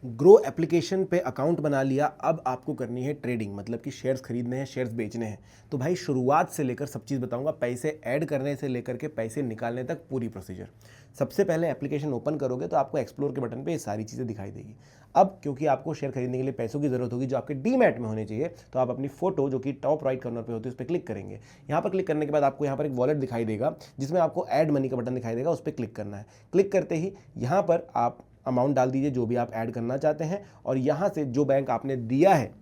Grow application पे account बना लिया, अब आपको करनी है ट्रेडिंग, मतलब कि शेयर्स खरीदने हैं, शेयर्स बेचने हैं। तो भाई शुरुआत से लेकर सब चीज़ बताऊंगा, पैसे ऐड करने से लेकर के पैसे निकालने तक पूरी प्रोसीजर। सबसे पहले एप्लीकेशन ओपन करोगे तो आपको एक्सप्लोर के बटन पे ये सारी चीज़ें दिखाई देगी। अब क्योंकि आपको शेयर खरीदने के लिए पैसों की ज़रूरत होगी जो आपके डीमैट में होने चाहिए, तो आप अपनी फोटो जो कि टॉप राइट कॉर्नर पे होती है उस पर क्लिक करेंगे। यहाँ पर क्लिक करने के बाद आपको यहाँ पर एक वॉलेट दिखाई देगा जिसमें आपको ऐड मनी का बटन दिखाई देगा, उस पर क्लिक करना है। क्लिक करते ही यहाँ पर आप अमाउंट डाल दीजिए जो भी आप ऐड करना चाहते हैं, और यहाँ से जो बैंक आपने दिया है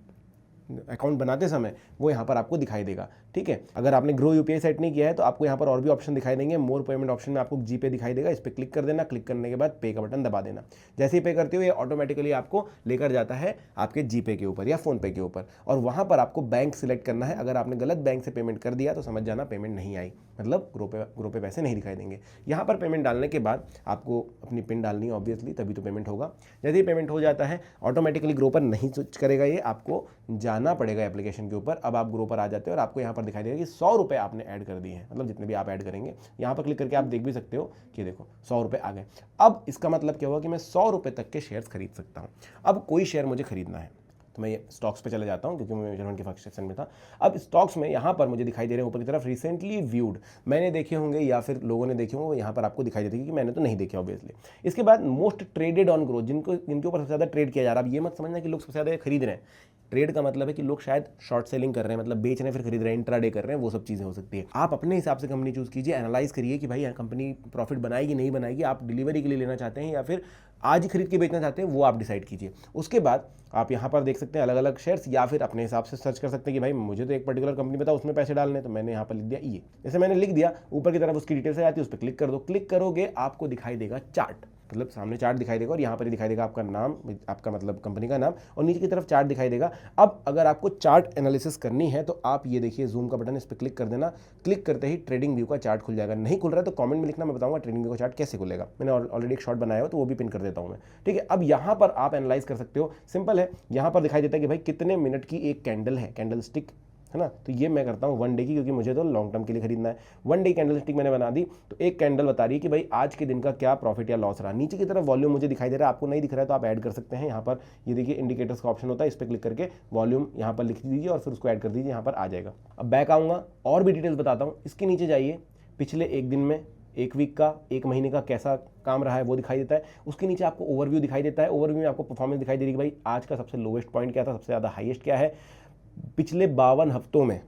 अकाउंट बनाते समय वो यहाँ पर आपको दिखाई देगा। ठीक है, अगर आपने ग्रो यूपीआई सेट नहीं किया है तो आपको यहाँ पर और भी ऑप्शन दिखाई देंगे। मोर पेमेंट ऑप्शन में आपको जीपे दिखाई देगा, इस पर क्लिक कर देना। क्लिक करने के बाद पे का बटन दबा देना। जैसे ही पे करते हो ये ऑटोमेटिकली आपको लेकर जाता है आपके जीपे के ऊपर या फोन पे के ऊपर, और वहाँ पर आपको बैंक सिलेक्ट करना है। अगर आपने गलत बैंक से पेमेंट कर दिया तो समझ जाना पेमेंट नहीं आई, मतलब ग्रो पे पैसे नहीं दिखाई देंगे। यहाँ पर पेमेंट डालने के बाद आपको अपनी पिन डालनी है ऑब्वियसली, तभी तो पेमेंट होगा। जैसे ही पेमेंट हो जाता है ऑटोमेटिकली ग्रो पर नहीं स्विच करेगा, ये आपको जाना पड़ेगा एप्लीकेशन के ऊपर। अब आप ग्रो पर आ जाते हो और आपको यहाँ पर दिखाई देगा कि 100 रुपये आपने ऐड कर दिए हैं, मतलब जितने भी आप ऐड करेंगे। यहाँ पर क्लिक करके आप देख भी सकते हो कि देखो 100 रुपये आ गए। अब इसका मतलब क्या हुआ कि मैं 100 रुपये तक के शेयर्स खरीद सकता हूँ। अब कोई शेयर मुझे खरीदना है तो मैं ये स्टॉक्स पे चले जाता हूँ क्योंकि मैं म्यूचुअल फंड के फर्स्ट सेक्शन में था। अब स्टॉक्स में यहाँ पर मुझे दिखाई दे रहे हैं ऊपर की तरफ रिसेंटली व्यूड, मैंने देखे होंगे या फिर लोगों ने देखे होंगे, यहाँ पर आपको दिखाई देती है कि मैंने तो नहीं देखे ऑब्वियसली। इसके बाद मोस्ट ट्रेडेड ऑन ग्रो, जिनके ऊपर सबसे ज़्यादा ट्रेड किया जा रहा है। अब ये मत समझना कि लोग सबसे ज़्यादा खरीद रहे हैं। ट्रेड का मतलब है कि लोग शायद शॉर्ट सेलिंग कर रहे हैं, मतलब बेच रहे हैं फिर खरीद रहे हैं, इंट्राडे कर रहे हैं, वो सब चीज़ें हो सकती है। आप अपने हिसाब से कंपनी चूज़ कीजिए, एनालाइज करिए कि भाई कंपनी प्रॉफिट बनाएगी नहीं बनाएगी, आप डिलीवरी के लिए लेना चाहते हैं या फिर आज ही खरीद के बेचना चाहते हैं, वो आप डिसाइड कीजिए। उसके बाद आप यहाँ पर देख सकते हैं अलग अलग शेयर्स, या फिर अपने हिसाब से सर्च कर सकते हैं कि भाई मुझे तो एक पर्टिकुलर कंपनी पता उसमें पैसे डालने, तो मैंने यहाँ पर लिख दिया ये। जैसे मैंने लिख दिया, ऊपर की तरफ उसकी डिटेल्स आ जाती है, उस पर क्लिक कर दो। क्लिक करोगे आपको दिखाई देगा चार्ट, मतलब सामने चार्ट दिखाई देगा और यहाँ पर दिखाई देगा आपका नाम, आपका मतलब कंपनी का नाम, और नीचे की तरफ चार्ट दिखाई देगा। अब अगर आपको चार्ट एनालिसिस करनी है तो आप ये देखिए जूम का बटन, इस पर क्लिक कर देना। क्लिक करते ही ट्रेडिंग व्यू का चार्ट खुल जाएगा। नहीं खुल रहा है तो कमेंट में लिखना, मैं बताऊंगा ट्रेडिंग व्यू का चार्ट कैसे खुलेगा। मैंने ऑलरेडी एक शॉर्ट बनाया हो तो वो भी पिन कर देता हूँ मैं। ठीक है, अब यहाँ पर आप एनालाइज कर सकते हो, सिंपल है। यहाँ पर दिखाई देता है कि भाई कितने मिनट की एक कैंडल है, कैंडल स्टिक है ना। तो ये मैं करता हूँ 1 डे की, क्योंकि मुझे तो लॉन्ग टर्म के लिए खरीदना है। 1 डे कैंडल स्टिक मैंने बना दी, तो एक कैंडल बता रही है कि भाई आज के दिन का क्या प्रॉफिट या लॉस रहा। नीचे की तरफ वॉल्यूम मुझे दिखाई दे रहा है, आपको नहीं दिख रहा है तो आप ऐड कर सकते हैं। यहाँ पर ये देखिए इंडिकेटर्स का ऑप्शन होता है, इस पर क्लिक करके वॉल्यूम यहाँ पर लिख दीजिए और फिर उसको ऐड कर दीजिए, यहाँ पर आ जाएगा। अब बैक आऊँगा और भी डिटेल्स बताता हूँ। इसके नीचे जाइए, पिछले एक दिन में, एक वीक का, एक महीने का कैसा काम रहा है वो दिखाई देता है। उसके नीचे आपको ओवरव्यू दिखाई देता है। ओवरव्यू में आपको परफॉर्मेंस दिखाई दे रही है कि भाई आज का सबसे लोवेस्ट पॉइंट क्या था, सबसे ज़्यादा हाईएस्ट क्या है, पिछले 52 हफ्तों में,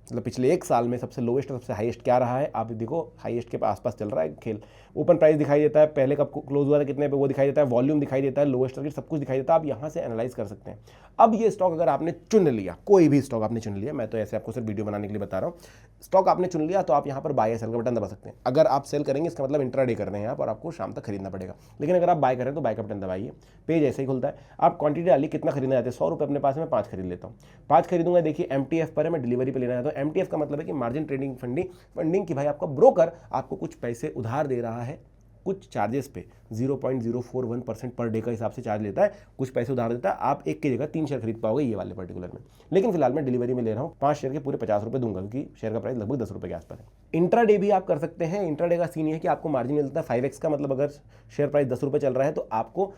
मतलब पिछले एक साल में सबसे लोवेस्ट और सबसे हाईएस्ट क्या रहा है। आप देखो हाईएस्ट के आसपास चल रहा है खेल। ओपन प्राइस दिखाई देता है, पहले कब क्लोज हुआ था कितने पे वो दिखाई देता है, वॉल्यूम दिखाई देता है, लोएस्ट टारगेट, सब कुछ दिखाई देता है। आप यहाँ से एनालाइज कर सकते हैं। अब ये स्टॉक अगर आपने चुन लिया, कोई भी स्टॉक आपने चुन लिया, मैं तो ऐसे आपको सिर्फ वीडियो बनाने के लिए बता रहा हूँ, स्टॉक आपने चुन लिया तो आप यहाँ पर बाय या सेल का बटन दबा सकते हैं। अगर आप सेल करेंगे इसका मतलब इंट्राडे कर रहे हैं आप और आपको शाम तक खरीदना पड़ेगा। लेकिन अगर आप बाय करें तो बाय का बटन दबाइए, पेज ऐसे ही खुलता है। आप क्वांटिटी डालिए, कितना खरीदना चाहते हैं। 100 रुपये अपने पास में 5 खरीद लेता हूँ, 5 खरीदूंगा। देखिए MTF पर है, मैं डिलीवरी पे लेना चाहता हूँ। MTF का मतलब है कि मार्जिन ट्रेडिंग फंडिंग की भाई आपका ब्रोकर आपको कुछ पैसे उधार दे रहा है, कुछ चार्जेस पे 0.041% पर डे का हिसाब से चार्ज लेता है, कुछ पैसे उधार देता है। आप एक की जगह 3 शेयर खरीद पाओगे ये वाले पर्टिकुलर में। लेकिन फिलहाल मैं डिलीवरी में ले रहा हूँ, 5 शेयर के पूरे 50 रुपये दूंगा, क्योंकि शेयर का प्राइस लगभग 10 रुपये के आसपास है। इंट्राडे भी आप कर सकते हैं। इंट्राडे का सीन है कि आपको मार्जिन मिलता है 5x का, मतलब अगर शेयर प्राइस 10 रुपये चल रहा है तो आपको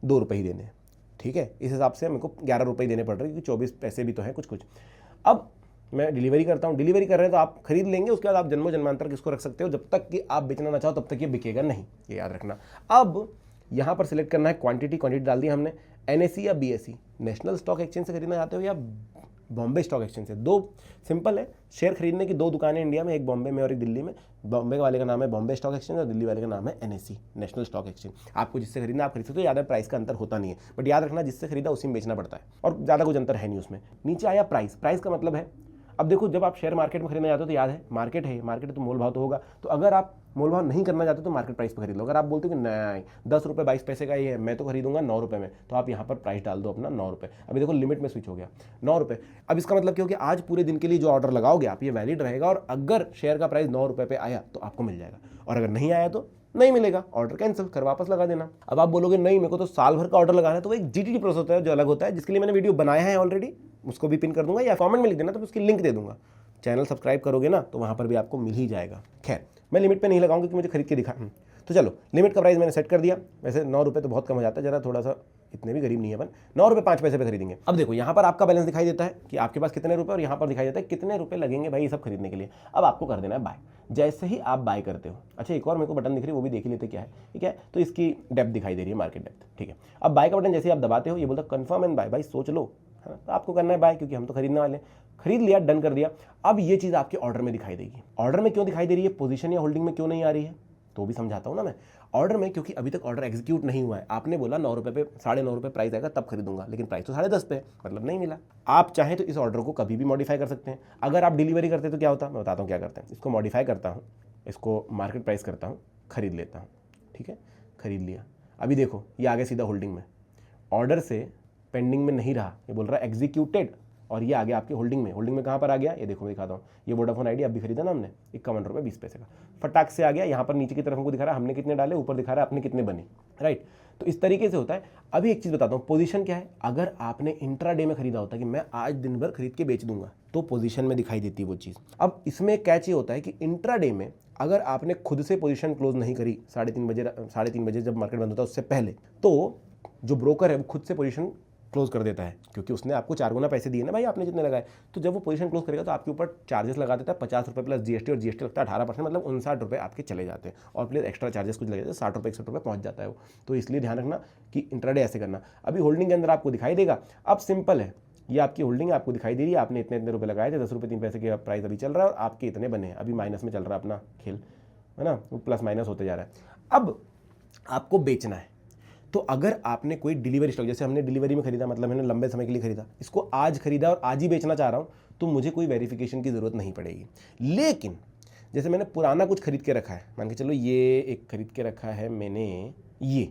2 रुपये ही देने हैं। ठीक है, इस हिसाब से मेरे को 11 रुपये देने पड़ रहे हैं, क्योंकि 24 पैसे भी तो हैं कुछ। अब मैं डिलीवरी करता हूँ, डिलीवरी कर रहे हैं तो आप खरीद लेंगे, उसके बाद आप जन्मों जन्मांतर किसको रख सकते हो, जब तक कि आप बेचना ना चाहो तब तक ये बिकेगा नहीं, ये याद रखना। अब यहाँ पर सिलेक्ट करना है क्वांटिटी डाल दी हमने। NSE या BSE, नेशनल स्टॉक एक्सचेंज से खरीदना चाहते हो या बॉम्बे स्टॉक एक्सचेंज से। दो सिंपल है, शेयर खरीदने की 2 दुकानें इंडिया में, एक बॉम्बे में और एक दिल्ली में। बॉम्बे वाले का नाम है बॉम्बे स्टॉक एक्सचेंज और दिल्ली वाले का नाम है NSE, नेशनल स्टॉक एक्सचेंज। आपको जिससे खरीदना आप खरीद सकते हो, ज़्यादा प्राइस का अंतर होता नहीं है, बट याद रखना जिससे खरीदा उसी में बेचना पड़ता है, और ज़्यादा कुछ अंतर है नहीं उसमें। नीचे आया प्राइस, प्राइस का मतलब है, अब देखो जब आप शेयर मार्केट में खरीदना चाहते हो तो याद है मार्केट है, मार्केट तो मोल भाव तो होगा। तो अगर आप मोल भाव नहीं करना चाहते तो मार्केट प्राइस पर खरीद लो। अगर आप बोलते हो कि नहीं 10 रुपये 22 पैसे का ही है, मैं तो खरीदूंगा 9 रुपये में, तो आप यहाँ पर प्राइस डाल दो अपना 9 रुपये। अभी देखो लिमिट में स्विच हो गया 9 रुपये। अब इसका मतलब क्या हो गया, आज पूरे दिन के लिए जो ऑर्डर लगाओगे आप, ये वैलिड रहेगा, और अगर शेयर का प्राइस 9 रुपये पे आया तो आपको मिल जाएगा, और अगर नहीं आया तो नहीं मिलेगा, ऑर्डर कैंसिल कर वापस लगा देना। अब आप बोलोगे नहीं मेरे को तो साल भर का ऑर्डर लगाना है, तो वो एक GTT प्रोसेस होता है जो अलग होता है, जिसके लिए मैंने वीडियो बनाया है ऑलरेडी, उसको भी पिन कर दूंगा या कमेंट में लिख देना तो उसकी लिंक दे दूंगा। चैनल सब्सक्राइब करोगे ना तो वहाँ पर भी आपको मिल ही जाएगा। खैर मैं लिमिट पे नहीं लगाऊंगा क्योंकि मुझे खरीद के दिखा। तो चलो लिमिट का प्राइस मैंने सेट कर दिया। वैसे 9 रुपये तो बहुत कम हो जाता है, जरा थोड़ा सा इतने भी गरीब नहीं है अपन, 9 रुपये 5 पैसे पे खरीदेंगे। अब देखो यहाँ पर आपका बैलेंस दिखाई देता है कि आपके पास कितने रुपए, और यहाँ पर दिखाई देता है कितने रुपए लगेंगे भाई ये सब खरीदने के लिए। अब आपको कर देना है बाय। जैसे ही आप बाय करते हो, अच्छा एक और मेरे को बटन दिख रही है वो भी देख ही लेते क्या है, ठीक है। तो इसकी डेप्थ दिखाई दे रही है, मार्केट डेप्थ, ठीक है। अब बाय का बटन जैसे ही आप दबाते हो ये बोलता है कन्फर्म एंड बाय, भाई सोच लो, है ना। तो आपको करना है बाय, क्योंकि हम तो खरीदने वाले हैं। खरीद लिया, डन कर दिया। अब ये चीज़ आपके ऑर्डर में दिखाई देगी। ऑर्डर में क्यों दिखाई दे रही है, पोजीशन या होल्डिंग में क्यों नहीं आ रही है, तो भी समझाता हूँ ना मैं। ऑर्डर में क्योंकि अभी तक ऑर्डर एग्जीक्यूट नहीं हुआ है। आपने बोला 9 रुपये पे, 9.5 रुपये प्राइस आएगा तब खरीदूंगा, लेकिन प्राइस तो 10.5 पे, मतलब नहीं मिला। आप चाहें तो इस ऑर्डर को कभी भी मॉडिफाई कर सकते हैं। अगर आप डिलीवरी करते तो क्या होता, मैं बताता हूँ क्या करते हैं। इसको मॉडिफाई करता हूँ, इसको मार्केट प्राइस करता हूँ, खरीद लेता हूँ, ठीक है। खरीद लिया, अभी देखो ये आगे सीधा होल्डिंग में, ऑर्डर से पेंडिंग में नहीं रहा, ये बोल रहा है एग्जीक्यूटेड, और ये आगे आपके होल्डिंग में। होल्डिंग में कहाँ पर आ गया, ये देखो मैं दिखाता हूँ। ये वोडाफोन आइडिया अभी खरीदा ना हमने, 51 रुपये 20 पैसे का, फटाक से आ गया। यहाँ पर नीचे की तरफ हमको दिखा रहा है हमने कितने डाले, ऊपर दिखा रहा है अपने कितने बने, राइट। तो इस तरीके से होता है। अभी एक चीज़ बताता हूँ, पोजीशन क्या है। अगर आपने इंट्राडे में खरीदा होता है कि मैं आज दिन भर खरीद के बेच दूंगा, तो पोजीशन में दिखाई देती है वो चीज़। अब इसमें कैच ये होता है कि इंट्राडे में अगर आपने खुद से पोजीशन क्लोज नहीं करी 3:30 बजे जब मार्केट बंद होता है उससे पहले, तो जो ब्रोकर है वो खुद से पोजीशन क्लोज कर देता है, क्योंकि उसने आपको 4 गुना पैसे दिए ना भाई, आपने जितने लगाए। तो जब वो पोजीशन क्लोज करेगा तो आपके ऊपर चार्जेस लगा देता है 50 रुपये प्लस जीएसटी, और जीएसटी लगता है 18%, मतलब 59 रुपये आपके चले जाते हैं। और प्लस एक्स्ट्रा चार्जेस कुछ लगे जाते हैं, 60 रुपये 61 रुपये पहुंच जाता है वो। तो इसलिए ध्यान रखना कि इंट्राडे ऐसे करना। अभी होल्डिंग के अंदर आपको दिखाई देगा। अब सिंपल है, ये आपकी होल्डिंग आपको दिखाई दे रही है, आपने इतने रुपये लगाए थे, 10 रुपये 3 पैसे के प्राइस अभी चल रहा है, और आपके इतने बने हैं। अभी माइनस में चल रहा है अपना खेल, है ना, वो प्लस माइनस होते जा रहा है। अब आपको बेचना है, तो अगर आपने कोई डिलीवरी स्टॉक, जैसे हमने डिलीवरी में खरीदा, मतलब मैंने लंबे समय के लिए खरीदा, इसको आज खरीदा और आज ही बेचना चाह रहा हूँ, तो मुझे कोई वेरिफिकेशन की ज़रूरत नहीं पड़ेगी। लेकिन जैसे मैंने पुराना कुछ खरीद के रखा है, मान के चलो ये एक खरीद के रखा है मैंने ये,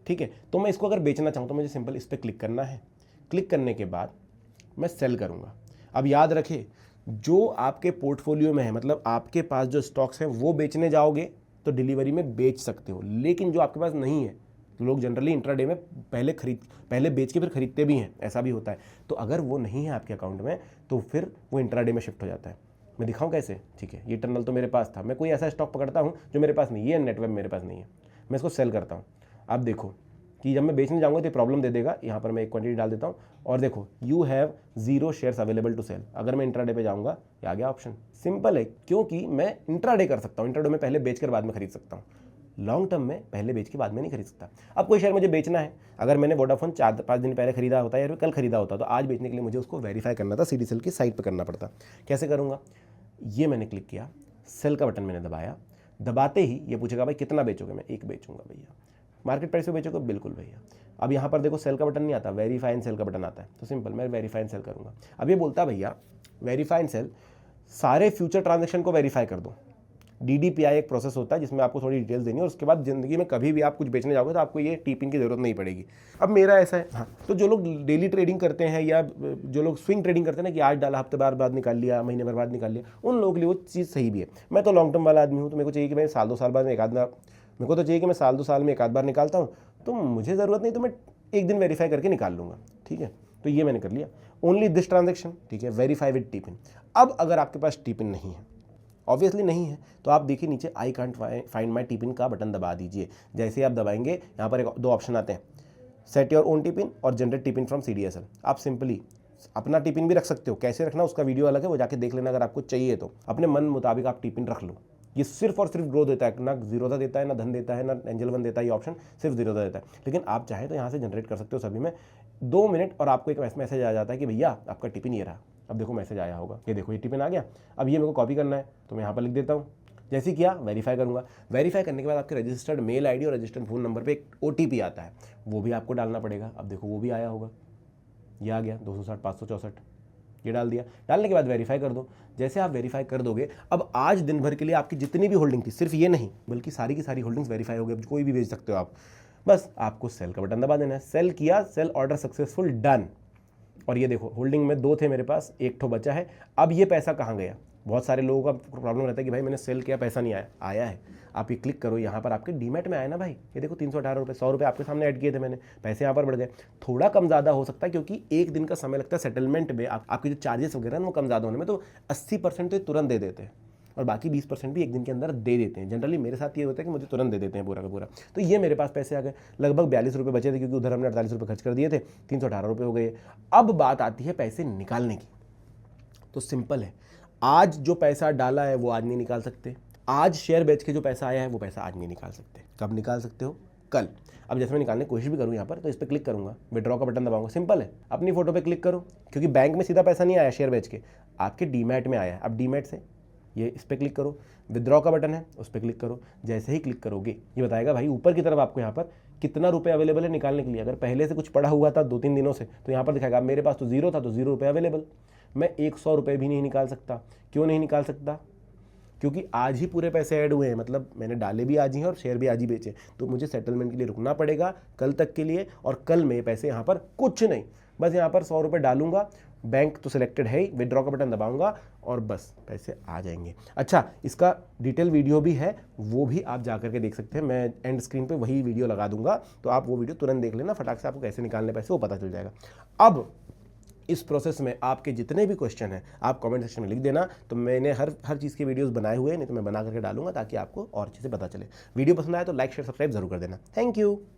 ठीक है, तो मैं इसको अगर बेचना चाहूँ तो मुझे सिंपल इस पर क्लिक करना है। क्लिक करने के बाद मैं सेल करूँगा। अब याद रखें, जो आपके पोर्टफोलियो में है, मतलब आपके पास जो स्टॉक्स हैं वो बेचने जाओगे तो डिलीवरी में बेच सकते हो, लेकिन जो आपके पास नहीं है, तो लोग जनरली इंट्राडे में पहले बेच के फिर खरीदते भी हैं, ऐसा भी होता है। तो अगर वो नहीं है आपके अकाउंट में तो फिर वो इंट्राडे में शिफ्ट हो जाता है। मैं दिखाऊं कैसे, ठीक है। ये टनल तो मेरे पास था, मैं कोई ऐसा स्टॉक पकड़ता हूँ जो मेरे पास नहीं है, ये नेटवर्क मेरे पास नहीं है, मैं इसको सेल करता हूँ। आप देखो कि जब मैं बेचने जाऊँगा तो प्रॉब्लम दे देगा। यहाँ पर मैं एक क्वांटिटी डाल देता हूँ, और देखो you have 0 shares available to sell. अगर मैं इंट्राडे पे जाऊँगा, ये आ गया ऑप्शन। सिंपल है, क्योंकि मैं इंट्राडे कर सकता हूँ। इंट्राडे में पहले बेच कर बाद में खरीद सकता हूँ, लॉन्ग टर्म में पहले बेच के बाद में नहीं खरीद सकता। अब कोई शेयर मुझे बेचना है, अगर मैंने वोडाफोन 4-5 दिन पहले खरीदा होता है या कल खरीदा होता, तो आज बेचने के लिए मुझे उसको वेरीफाई करना था, सीडीसेल की साइट पर करना पड़ता। कैसे करूँगा, ये मैंने क्लिक किया, सेल का बटन मैंने दबाया, दबाते ही ये पूछेगा भाई कितना बेचोगे, मैं 1 बेचूंगा भैया। मार्केट प्राइस पे बेचोगे, बिल्कुल भैया। अब यहाँ पर देखो सेल का बटन नहीं आता, वेरीफाई एंड सेल का बटन आता है, तो सिंपल मैं वेरीफाई एंड सेल करूँगा। अब ये बोलता भैया वेरीफाई एंड सेल, सारे फ्यूचर ट्रांजेक्शन को वेरीफाई कर दो। DDPI एक प्रोसेस होता है जिसमें आपको थोड़ी डिटेल्स देनी है, और उसके बाद ज़िंदगी में कभी भी आप कुछ बेचने जाओगे तो आपको ये टीपिंग की ज़रूरत नहीं पड़ेगी। अब मेरा ऐसा है, हाँ, तो जो लोग डेली ट्रेडिंग करते हैं या जो लोग स्विंग ट्रेडिंग करते हैं ना, कि आज डाला हफ्ते भर बाद निकाल लिया, महीने भर बाद निकाल लिया, उन लोगों के लिए वो चीज़ सही भी है। मैं तो लॉन्ग टर्म वाला आदमी हूँ, तो मेरे को चाहिए कि मैं साल 2 साल बाद में एक आध बार, मेरे को तो चाहिए कि मैं साल 2 साल में एक आध बार निकालता हूँ, तो मुझे ज़रूरत नहीं, तो मैं एक दिन वेरीफाई करके निकाल लूँगा, ठीक है। तो ये मैंने कर लिया, ओनली दिस ट्रांजेक्शन, ठीक है, वेरीफाई विद टिपिन। अब अगर आपके पास टिपिन नहीं है, ऑब्वियसली नहीं है, तो आप देखिए नीचे I can't find my tiffin का बटन दबा दीजिए। जैसे आप दबाएंगे, यहाँ पर 2 ऑप्शन आते हैं, सेट योर ओन टिपिन और जनरेट टिपिन फ्रॉम CDSL। आप सिंपली अपना टिपिन भी रख सकते हो, कैसे रखना उसका वीडियो अलग है, वो जाके देख लेना अगर आपको चाहिए तो। अपने मन मुताबिक आप टिपिन रख लो। ये सिर्फ और सिर्फ ग्रो देता है, ना जीरोधा देता है, ना धन देता है, ना एंजल वन देता है, ये ऑप्शन सिर्फ जीरोधा देता है। लेकिन आप चाहें तो यहाँ से जनरेट कर सकते हो सभी में 2 मिनट, और आपको एक मैसेज आ जाता है कि भैया आपका टिपिन ये रहा। अब देखो मैसेज आया होगा, ये देखो ये टिपिन आ गया। अब ये मेरे को कॉपी करना है, तो मैं यहाँ पर लिख देता हूँ। जैसे किया, वेरीफाई करूँगा। वेरीफाई करने के बाद आपके रजिस्टर्ड मेल ID और रजिस्टर्ड फ़ोन नंबर पे एक OTP आता है, वो भी आपको डालना पड़ेगा। अब देखो वो भी आया होगा, ये आ गया 260 564, ये डाल दिया। डालने के बाद वेरीफाई कर दो। जैसे आप वेरीफाई कर दोगे, अब आज दिन भर के लिए आपकी जितनी भी होल्डिंग थी, सिर्फ ये नहीं बल्कि सारी की सारी होल्डिंग्स वेरीफाई हो गई, कोई भी बेच सकते हो आप। बस आपको सेल का बटन दबा देना है। सेल किया, सेल ऑर्डर सक्सेसफुल, डन। और ये देखो होल्डिंग में 2 थे मेरे पास, 1 ठो बचा है। अब ये पैसा कहाँ गया, बहुत सारे लोगों का प्रॉब्लम रहता है कि भाई मैंने सेल किया, पैसा नहीं आया। आया है, आप ये क्लिक करो, यहाँ पर आपके डीमैट में आया ना भाई, ये देखो 318 रुपये, 100 रुपये आपके सामने ऐड किए थे मैंने, पैसे यहाँ पर बढ़ गए। थोड़ा कम ज़्यादा हो सकता है क्योंकि एक दिन का समय लगता है सेटलमेंट में, आपके जो चार्जेस वगैरह ना वो कम ज़्यादा होने में, तो 80% तो तुरंत दे देते हैं। और बाकी 20% भी एक दिन के अंदर दे देते हैं। जनरली मेरे साथ ये होता है कि मुझे तुरंत दे देते हैं पूरा का पूरा। तो ये मेरे पास पैसे आ गए, लगभग 42 रुपये बचे थे, क्योंकि उधर हमने 48 रुपये खर्च कर दिए थे, 318 रुपये हो गए। अब बात आती है पैसे निकालने की। तो सिंपल है, आज जो पैसा डाला है वो आज नहीं निकाल सकते, आज शेयर बेच के जो पैसा आया है वो पैसा आज नहीं निकाल सकते। कब निकाल सकते हो? कल। अब जैसे मैं निकालने की कोशिश भी करूँ यहाँ पर, तो इस पर क्लिक करूँगा, विड्रॉ का बटन दबाऊंगा, सिंपल है, अपनी फोटो पे क्लिक करो, क्योंकि बैंक में सीधा पैसा नहीं आया शेयर बेच के, आपके डीमैट में आया है। अब डीमैट से ये इस पर क्लिक करो, विड्रॉ का बटन है उस पर क्लिक करो। जैसे ही क्लिक करोगे ये बताएगा भाई ऊपर की तरफ आपको यहाँ पर कितना रुपये अवेलेबल है निकालने के लिए। अगर पहले से कुछ पड़ा हुआ था 2-3 दिनों से तो यहाँ पर दिखाएगा, मेरे पास तो 0 था तो 0 रुपये अवेलेबल। मैं 100 रुपये भी नहीं निकाल सकता। क्यों नहीं निकाल सकता? क्योंकि आज ही पूरे पैसे ऐड हुए हैं, मतलब मैंने डाले भी आज ही हैं और शेयर भी आज ही बेचे, तो मुझे सेटलमेंट के लिए रुकना पड़ेगा कल तक के लिए। और कल में पैसे यहाँ पर कुछ नहीं, बस यहाँ पर 100 रुपये डालूंगा, बैंक तो सिलेक्टेड है ही, विड्रॉ का बटन दबाऊंगा और बस पैसे आ जाएंगे। अच्छा, इसका डिटेल वीडियो भी है, वो भी आप जा करके देख सकते हैं, मैं एंड स्क्रीन पे वही वीडियो लगा दूंगा, तो आप वो वीडियो तुरंत देख लेना, फटाक से आपको कैसे निकालने पैसे वो पता चल जाएगा। अब इस प्रोसेस में आपके जितने भी क्वेश्चन हैं आप कमेंट सेक्शन में लिख देना, तो मैंने हर चीज़ के वीडियोस बनाए हुए हैं, नहीं तो मैं बना करके डालूंगा ताकि आपको और चीज़ें पता चले। वीडियो पसंद आए तो लाइक शेयर सब्सक्राइब जरूर कर देना। Thank you.